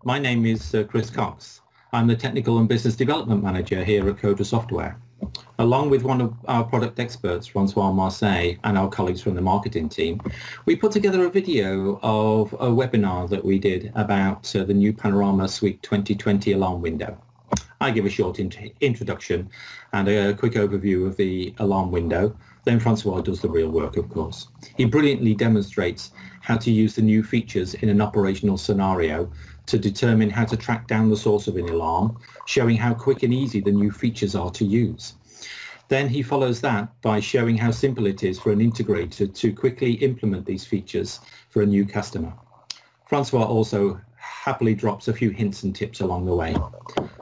My name is Chris Cox. I'm the Technical and Business Development Manager here at Coda Software. Along with one of our product experts, Francois Marseille, and our colleagues from the marketing team, we put together a video of a webinar that we did about the new Panorama Suite 2020 alarm window. I give a short introduction and a quick overview of the alarm window. Then Francois does the real work, of course. He brilliantly demonstrates how to use the new features in an operational scenario to determine how to track down the source of an alarm, showing how quick and easy the new features are to use. Then he follows that by showing how simple it is for an integrator to quickly implement these features for a new customer. Francois also happily drops a few hints and tips along the way.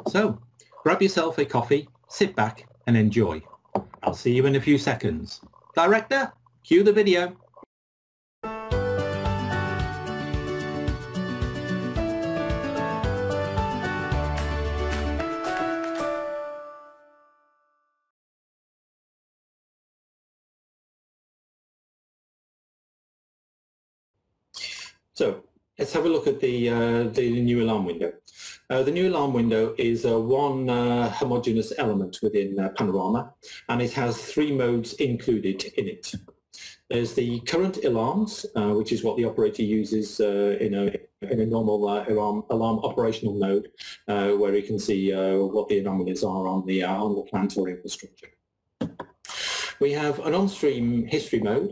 So, grab yourself a coffee, sit back and enjoy. I'll see you in a few seconds. Director, cue the video. So let's have a look at the new alarm window. The new alarm window is one homogeneous element within Panorama, and it has three modes included in it. There's the current alarms, which is what the operator uses in a normal alarm operational mode, where you can see what the anomalies are on the plant or infrastructure. We have an on-stream history mode,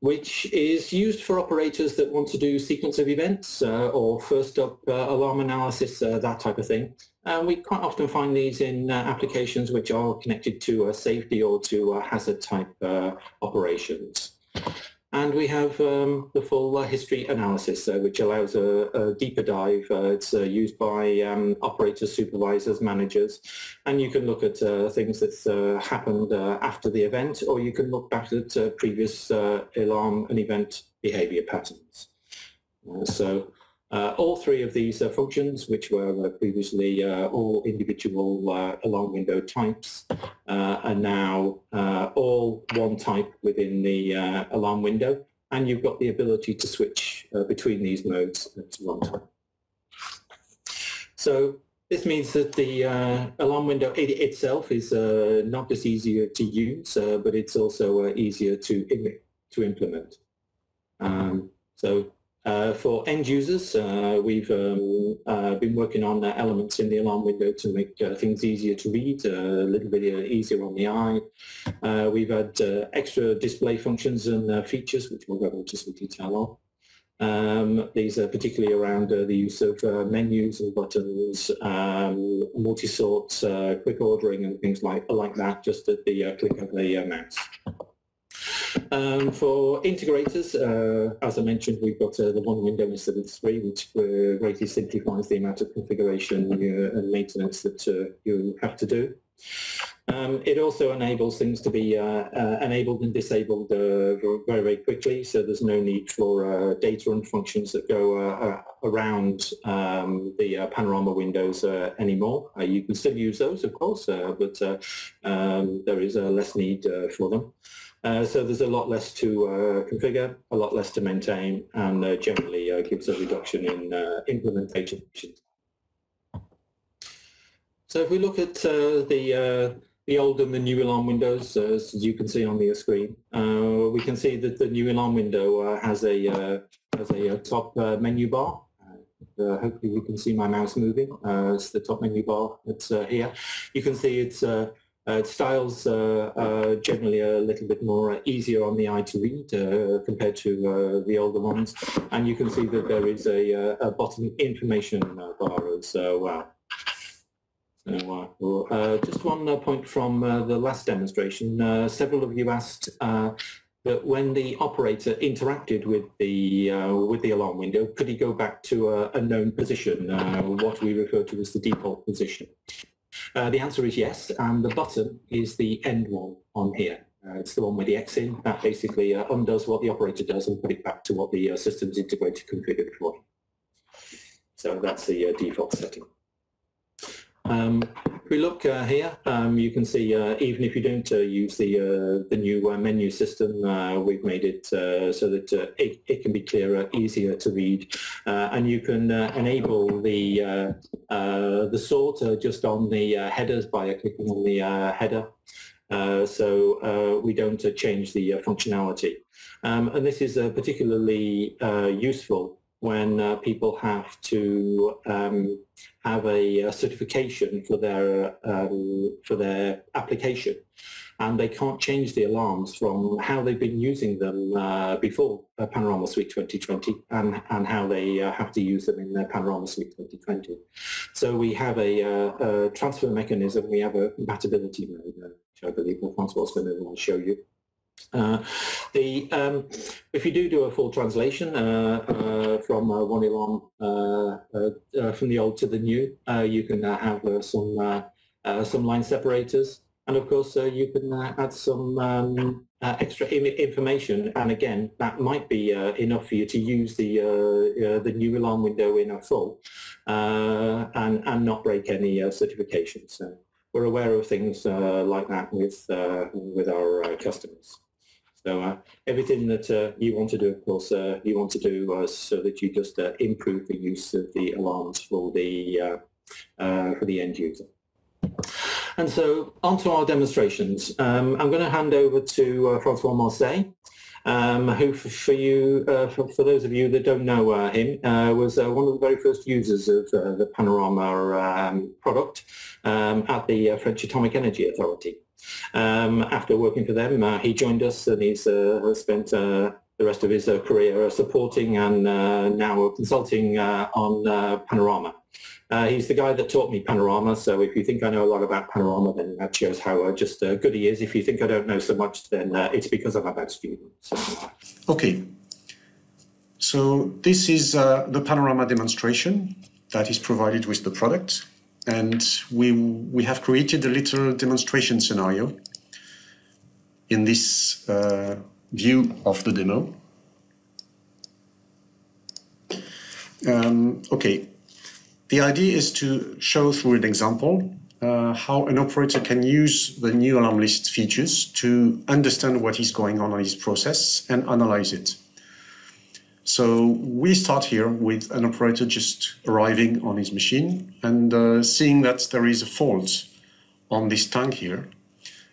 which is used for operators that want to do sequence of events or first up alarm analysis, that type of thing. And we quite often find these in applications which are connected to safety or to hazard type operations. And we have the full history analysis, which allows a deeper dive. It's used by operators, supervisors, managers, and you can look at things that's happened after the event, or you can look back at previous alarm and event behavior patterns. All three of these functions, which were previously all individual alarm window types, are now all one type within the alarm window, and you've got the ability to switch between these modes at one time. So this means that the alarm window itself is not just easier to use, but it's also easier to implement. For end users, we've been working on elements in the alarm window to make things easier to read, a little bit easier on the eye. We've had extra display functions and features, which we'll go into some detail on. These are particularly around the use of menus and buttons, multi-sort, quick ordering and things like that, just at the click of the mouse. For integrators, as I mentioned, we've got the one window instead of three, which greatly simplifies the amount of configuration and maintenance that you have to do. It also enables things to be enabled and disabled very, very quickly, so there's no need for data and functions that go around the Panorama windows anymore. You can still use those, of course, but there is less need for them. So there's a lot less to configure, a lot less to maintain, and generally gives a reduction in implementation. So if we look at the old and the new alarm windows, as you can see on the screen, we can see that the new alarm window has a top menu bar. Hopefully you can see my mouse moving. It's the top menu bar that's here. You can see it's styles generally a little bit more easier on the eye to read compared to the older ones, and you can see that there is a bottom information bar as well. Just one point from the last demonstration. Several of you asked that when the operator interacted with the alarm window, could he go back to a known position, what we refer to as the default position? The answer is yes, and the button is the end one on here. It's the one with the X in. That basically undoes what the operator does and put it back to what the systems integrator configured for him. So that's the default setting. If we look here, you can see even if you don't use the new menu system, we've made it so that it can be clearer, easier to read, and you can enable the sort just on the headers by clicking on the header. So we don't change the functionality. And this is particularly useful when people have to have a certification for their application, and they can't change the alarms from how they've been using them before Panorama Suite 2020 and how they have to use them in Panorama Suite 2020. So we have a transfer mechanism, we have a compatibility mode, which I believe Francois is going to show you. If you do a full translation from one alarm from the old to the new, you can have some line separators, and of course you can add some extra information. And again, that might be enough for you to use the new alarm window in a full and not break any certifications. So we're aware of things like that with our customers. So everything that you want to do, of course, you want to do so that you just improve the use of the alarms for the end user. And so onto our demonstrations. I'm going to hand over to Francois Marseille, who, for those of you that don't know him, was one of the very first users of the Panorama product at the French Atomic Energy Authority. After working for them, he joined us, and he's spent the rest of his career supporting and now consulting on Panorama. He's the guy that taught me Panorama, so if you think I know a lot about Panorama, then that shows how just good he is. If you think I don't know so much, then it's because I'm a bad student. So. Okay, so this is the Panorama demonstration that is provided with the product. And we have created a little demonstration scenario in this view of the demo. Okay, the idea is to show through an example how an operator can use the new alarm list features to understand what is going on in his process and analyze it. So we start here with an operator just arriving on his machine and seeing that there is a fault on this tank here.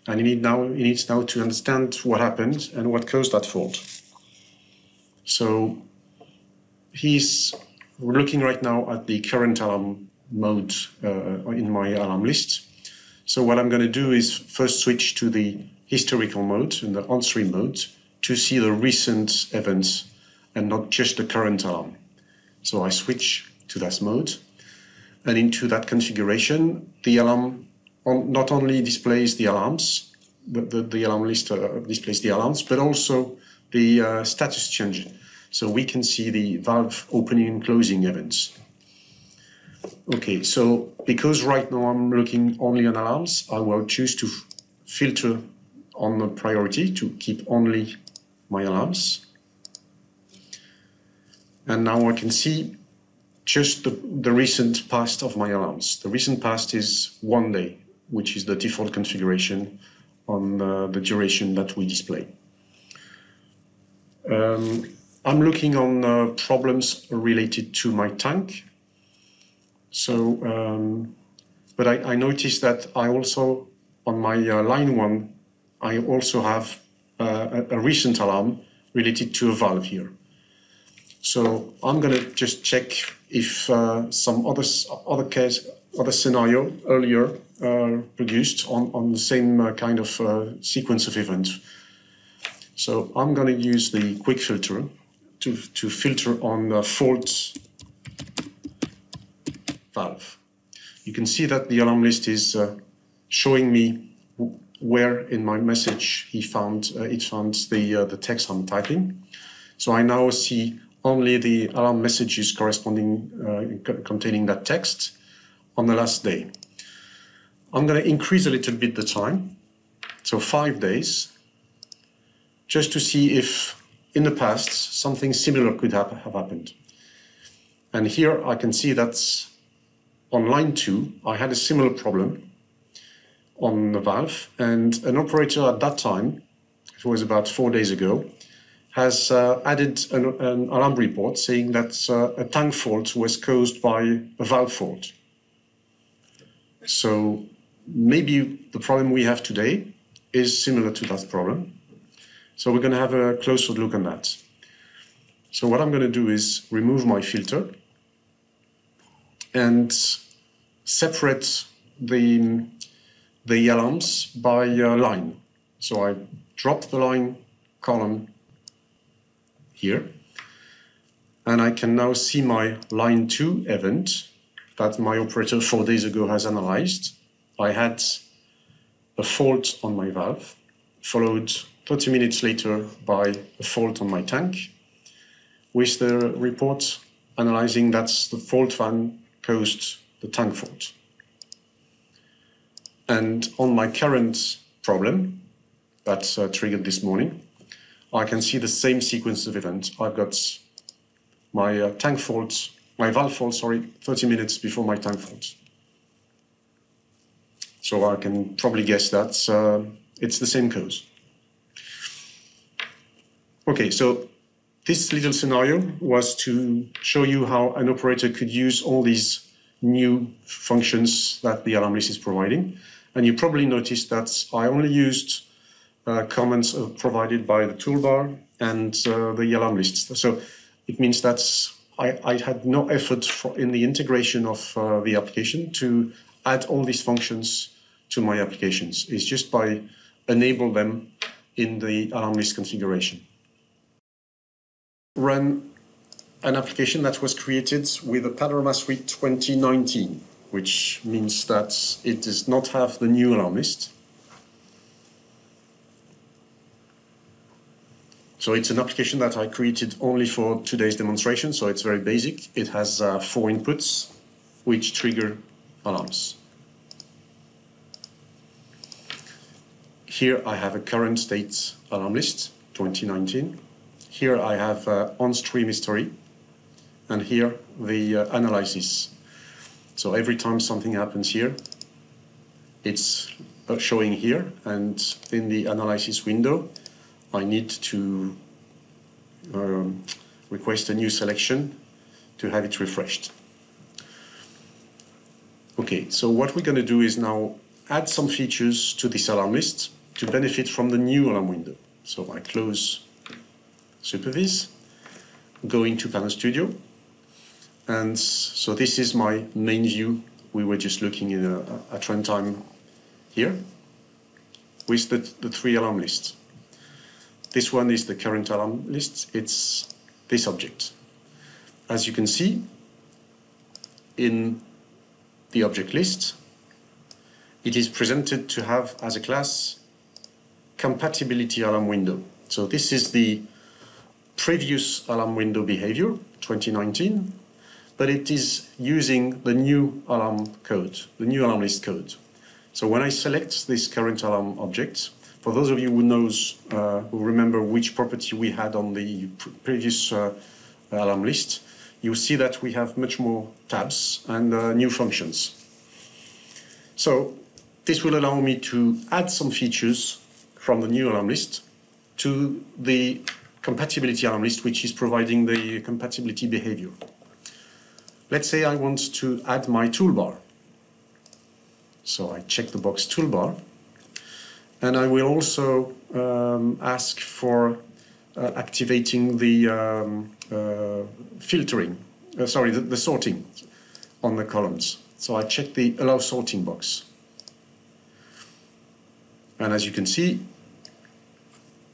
And he needs now to understand what happened and what caused that fault. So he's looking right now at the current alarm mode in my alarm list. So what I'm going to do is first switch to the historical mode and the on-stream mode to see the recent events and not just the current alarm. So I switch to that mode, and into that configuration, the alarm not only displays the alarms, the alarm list displays the alarms, but also the status change. So we can see the valve opening and closing events. Okay, so because right now I'm looking only on alarms, I will choose to filter on the priority to keep only my alarms. And now I can see just the recent past of my alarms. The recent past is 1 day, which is the default configuration on the duration that we display. I'm looking on problems related to my tank. So, but I noticed that I also, on my line 1, I also have a recent alarm related to a valve here. So I'm going to just check if some other scenario earlier produced on the same kind of sequence of events. So I'm going to use the quick filter to filter on fault valve. You can see that the alarm list is showing me where in my message it found the text I'm typing. So I now see only the alarm messages corresponding, containing that text on the last day. I'm going to increase a little bit the time, so 5 days, just to see if in the past something similar could have happened. And here I can see that on line 2, I had a similar problem on the valve, and an operator at that time, it was about 4 days ago, has added an alarm report saying that a tank fault was caused by a valve fault. So maybe the problem we have today is similar to that problem. So we're going to have a closer look on that. So what I'm going to do is remove my filter and separate the alarms by line. So I drop the line column here, and I can now see my line 2 event that my operator 4 days ago has analyzed. I had a fault on my valve, followed 30 minutes later by a fault on my tank, with the report analyzing that the fault fan caused the tank fault. And on my current problem that's triggered this morning, I can see the same sequence of events. I've got my tank fault, my valve fault, 30 minutes before my tank fault. So I can probably guess that it's the same cause. Okay, so this little scenario was to show you how an operator could use all these new functions that the alarm list is providing. And you probably noticed that I only used comments provided by the toolbar and the alarm list. So it means that I had no effort in the integration of the application to add all these functions to my applications. It's just by enable them in the alarm list configuration. Run an application that was created with the Panorama Suite 2019, which means that it does not have the new alarm list. So it's an application that I created only for today's demonstration, so it's very basic. It has 4 inputs, which trigger alarms. Here I have a current state alarm list, 2019. Here I have on-stream history, and here the analysis. So every time something happens here, it's showing here, and in the analysis window, I need to request a new selection to have it refreshed. Okay, so what we're going to do is now add some features to this alarm list to benefit from the new alarm window. So I close Supervise, go into Panel Studio, and so this is my main view. We were just looking at runtime here with the 3 alarm lists. This one is the current alarm list. It's this object. As you can see, in the object list, it is presented to have as a class compatibility alarm window. So this is the previous alarm window behavior, 2019, but it is using the new alarm code, the new alarm list code. So when I select this current alarm object, for those of you who remember which property we had on the previous alarm list, you see that we have much more tabs and new functions. So this will allow me to add some features from the new alarm list to the compatibility alarm list, which is providing the compatibility behavior. Let's say I want to add my toolbar. So I check the box toolbar, and I will also ask for activating the the sorting on the columns. So I check the allow sorting box. And as you can see,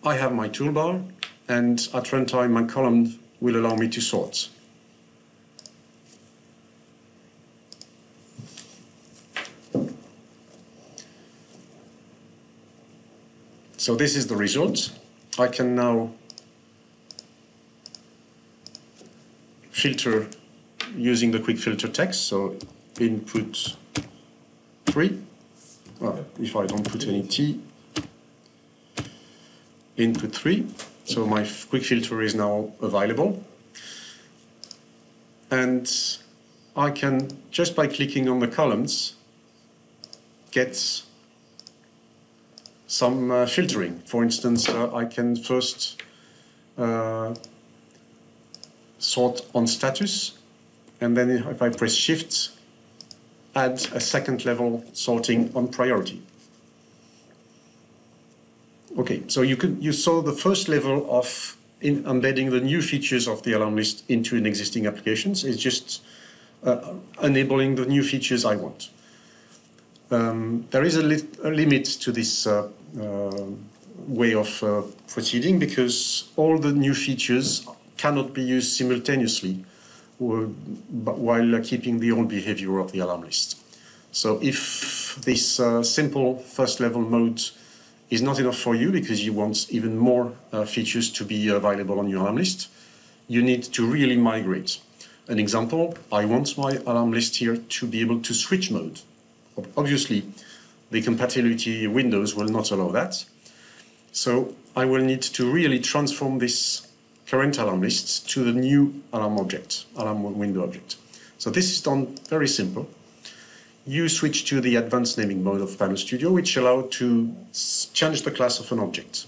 I have my toolbar, and at runtime my column will allow me to sort. So this is the result. I can now filter using the quick filter text. So input 3, if I don't put any T, input 3. So my quick filter is now available. And I can, just by clicking on the columns, get some filtering. For instance, I can first sort on status, and then if I press Shift, add a second level sorting on priority. Okay, so you saw the first level of embedding the new features of the alarm list into an existing applications. It's just enabling the new features I want. There is a limit to this way of proceeding, because all the new features cannot be used simultaneously while keeping the old behavior of the alarm list. So if this simple first level mode is not enough for you, because you want even more features to be available on your alarm list, you need to really migrate. An example, I want my alarm list here to be able to switch mode. Obviously, the compatibility windows will not allow that. So I will need to really transform this current alarm list to the new alarm object, alarm window object. So this is done very simple. You switch to the advanced naming mode of Panel Studio, which allows to change the class of an object.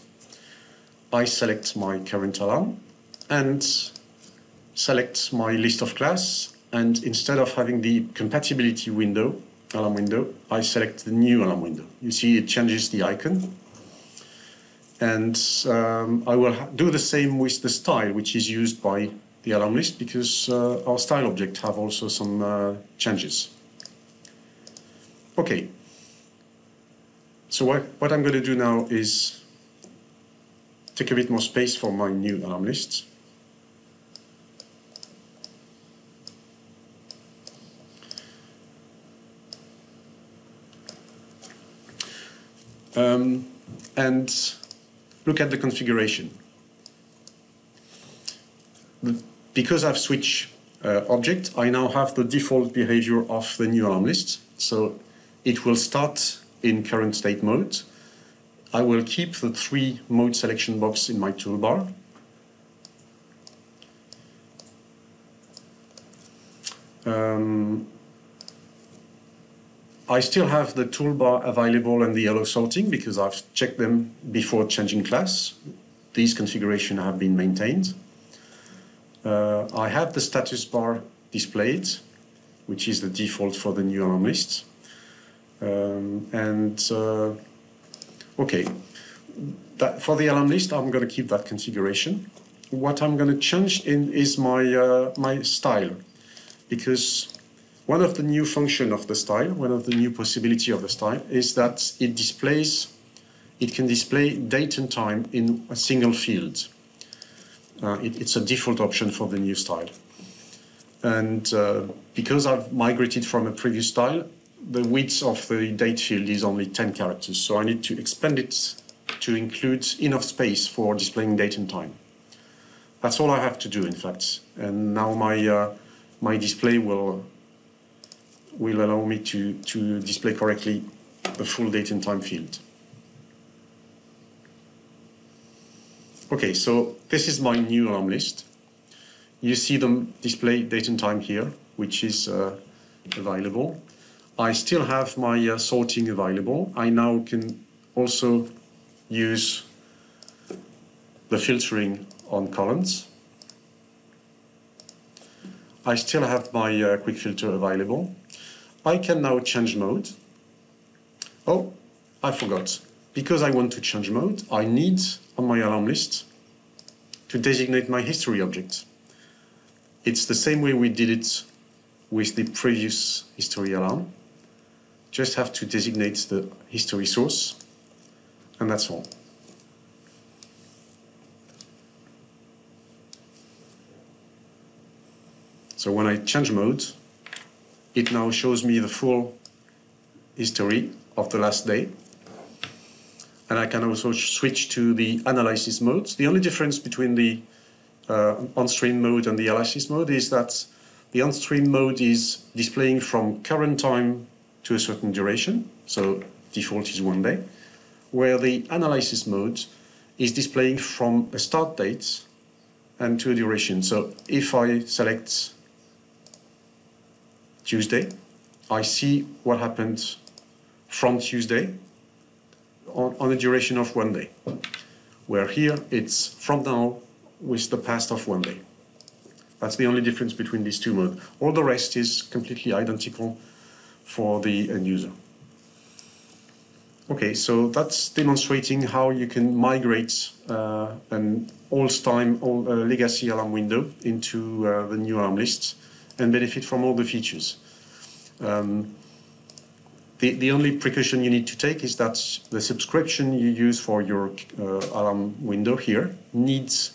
I select my current alarm and select my list of class, and instead of having the compatibility window, alarm window, I select the new alarm window. You see it changes the icon. And I will do the same with the style, which is used by the alarm list, because our style object have also some changes. Okay, so what I'm going to do now is take a bit more space for my new alarm list. And look at the configuration. Because I've switched object, I now have the default behavior of the new alarm list. So it will start in current state mode. I will keep the 3 mode selection box in my toolbar. I still have the toolbar available and the yellow sorting, because I've checked them before changing class. These configurations have been maintained. I have the status bar displayed, which is the default for the new alarm list. Okay, for the alarm list, I'm going to keep that configuration. What I'm going to change is my my style, because one of the new function of the style, one of the new possibility of the style, is that it can display date and time in a single field. It's a default option for the new style. And because I've migrated from a previous style, the width of the date field is only 10 characters. So I need to expand it to include enough space for displaying date and time. That's all I have to do, in fact. And now my display will allow me to display correctly the full date and time field. Okay, so this is my new alarm list. You see them display date and time here, which is available. I still have my sorting available. I now can also use the filtering on columns. I still have my quick filter available. I can now change mode. Oh, I forgot. Because I want to change mode, I need on my alarm list to designate my history object. It's the same way we did it with the previous history alarm. Just have to designate the history source, and that's all. So when I change mode, it now shows me the full history of the last day. And I can also switch to the analysis modes. The only difference between the on-stream mode and the analysis mode is that the on-stream mode is displaying from current time to a certain duration, so default is 1 day, where the analysis mode is displaying from a start date and to a duration. So if I select Tuesday. I see what happened from Tuesday on a duration of 1 day, where here it's from now with the past of 1 day. That's the only difference between these two modes. All the rest is completely identical for the end user. Okay, so that's demonstrating how you can migrate an old-time legacy alarm window into the new alarm list and benefit from all the features. The only precaution you need to take is that the subscription you use for your alarm window here needs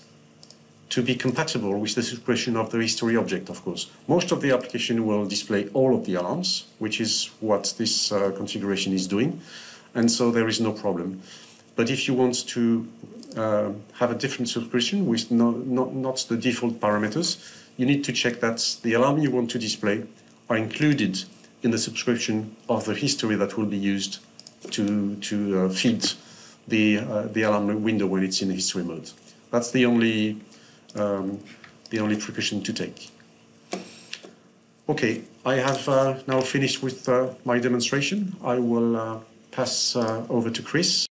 to be compatible with the subscription of the history object, of course. Most of the application will display all of the alarms, which is what this configuration is doing, and so there is no problem. But if you want to have a different subscription with not the default parameters, you need to check that the alarm you want to display are included in the subscription of the history that will be used to feed the alarm window when it's in history mode. That's the only precaution to take. Okay, I have now finished with my demonstration. I will pass over to Chris.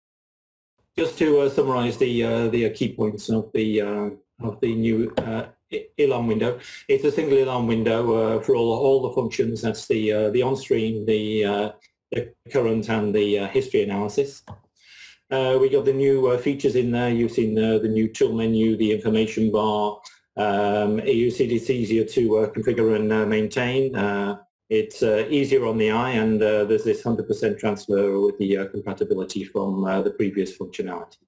Just to summarize the key points of the new alarm window. It's a single alarm window for all the functions. That's the on-stream, the current, and the history analysis. We got the new features in there. You've seen the new tool menu, the information bar. You see it's easier to configure and maintain. It's easier on the eye, and there's this 100% transfer with the compatibility from the previous functionality.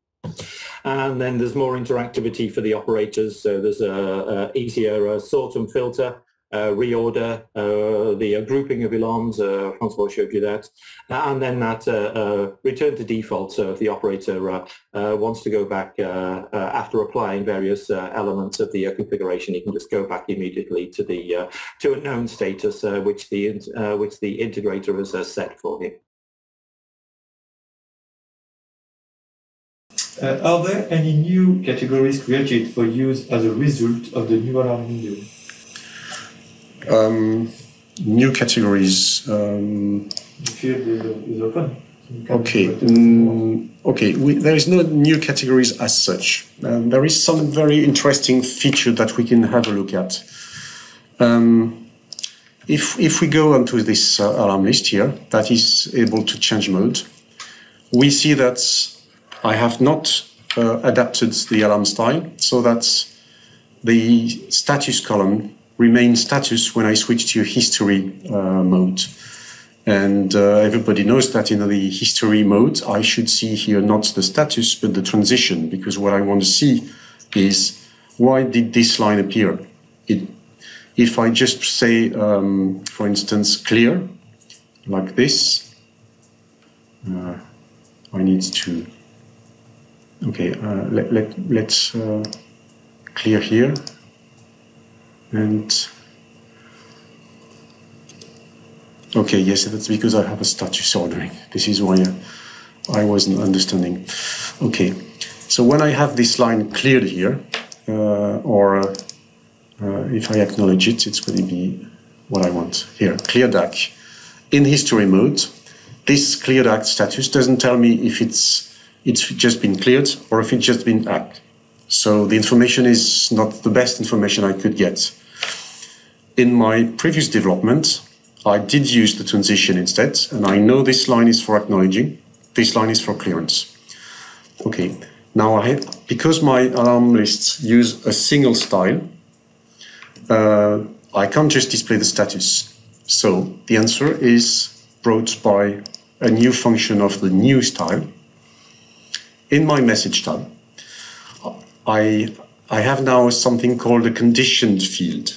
And then there's more interactivity for the operators, so there's a easier sort and filter, reorder, the grouping of alarms, Francois showed you that, and then that return to default, so if the operator wants to go back after applying various elements of the configuration, he can just go back immediately to the to a known status which the integrator has set for him. Are there any new categories created for use as a result of the new alarm window? New categories. The field is open. Okay. Okay. There is no new categories as such. There is some very interesting feature that we can have a look at. If we go onto this alarm list here, that is able to change mode, we see that I have not adapted the alarm style so that the status column remains status when I switch to history mode. And everybody knows that in the history mode, I should see here not the status, but the transition, because what I want to see is why did this line appear? If I just say, for instance, clear, like this, I need to, okay, let's clear here, and okay, yes, that's because I have a status ordering. This is why I wasn't understanding. Okay, so when I have this line cleared here, if I acknowledge it, it's going to be what I want here. Clear DAC. In history mode, this clear DAC status doesn't tell me if it's just been cleared or if it's just been hacked. So the information is not the best information I could get. In my previous development, I did use the transition instead, and I know this line is for acknowledging, this line is for clearance. Okay, now because my alarm lists use a single style, I can't just display the status. So the answer is brought by a new function of the new style. In my message tab, I have now something called a conditioned field.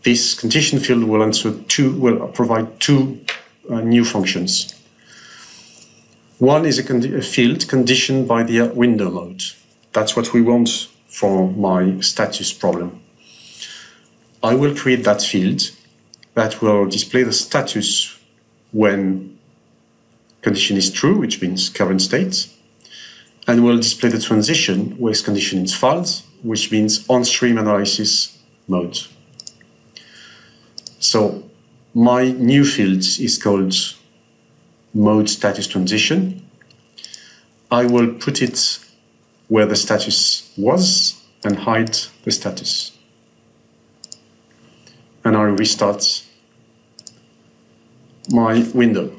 This condition field will provide two new functions. One is a field conditioned by the window mode. That's what we want for my status problem. I will create that field that will display the status when condition is true, which means current state, and will display the transition where condition is false, which means on-stream analysis mode. So my new field is called mode status transition. I will put it where the status was and hide the status. And I restart my window.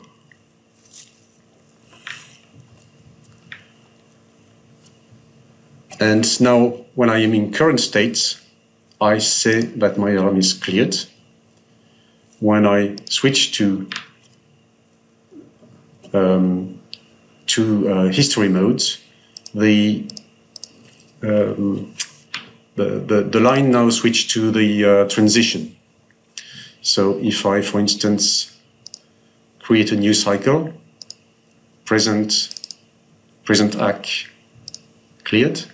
And now, when I am in current state, I say that my alarm is cleared. When I switch to history mode, the line now switched to the transition. So if I, for instance, create a new cycle, present ACK cleared,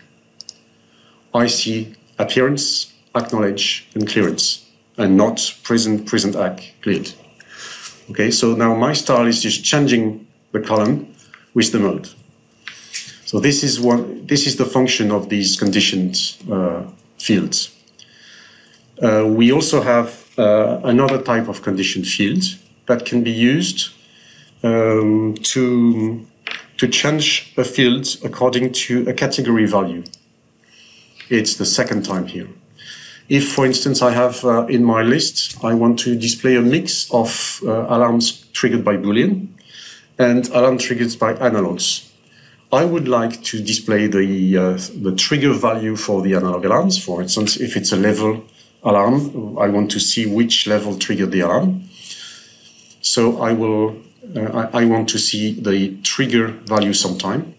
I see appearance, acknowledge, and clearance, and not present ACK cleared. Okay, so now my style is just changing the column with the mode. So this is the function of these conditioned fields. We also have another type of conditioned field that can be used to change a field according to a category value. It's the second time here. If, for instance, I have in my list, I want to display a mix of alarms triggered by Boolean and alarm triggered by analogs. I would like to display the trigger value for the analog alarms. For instance, if it's a level alarm, I want to see which level triggered the alarm. So I want to see the trigger value sometime.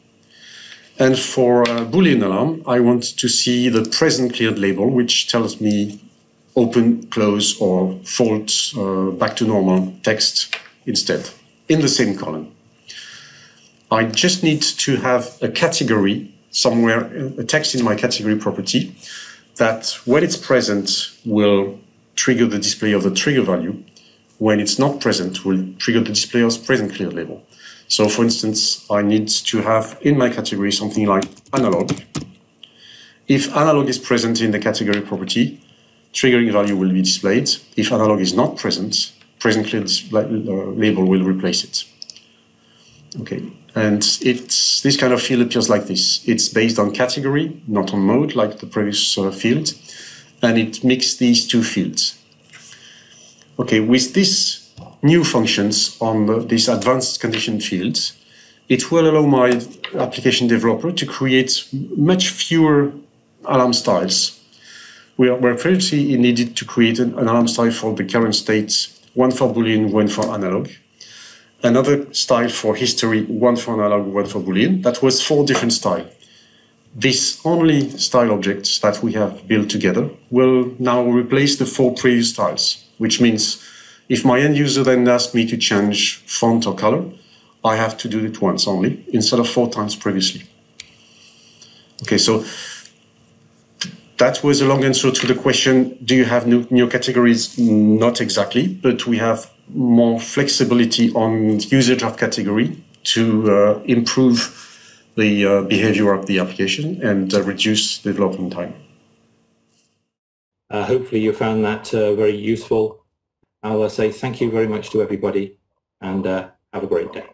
And for a Boolean alarm, I want to see the present cleared label, which tells me open, close, or fault, back to normal text instead, in the same column. I just need to have a category somewhere, a text in my category property, that when it's present will trigger the display of the trigger value. When it's not present, will trigger the display of present cleared label. So for instance, I need to have in my category something like analog. If analog is present in the category property, triggering value will be displayed. If analog is not present, present cleared label will replace it. Okay, and this kind of field appears like this. It's based on category, not on mode, like the previous field, and it mixes these two fields. Okay, with this new functions on these advanced conditioned fields, it will allow my application developer to create much fewer alarm styles. Where previously he needed to create an alarm style for the current state, one for Boolean, one for analog, another style for history, one for analog, one for Boolean. That was 4 different styles. This only style object that we have built together will now replace the 4 previous styles, which means if my end user then asks me to change font or color, I have to do it once only, instead of 4 times previously. Okay, so that was a long answer to the question, do you have new categories? Not exactly, but we have more flexibility on usage of category to improve the behavior of the application and reduce development time. Hopefully you found that very useful. I'll say thank you very much to everybody and have a great day.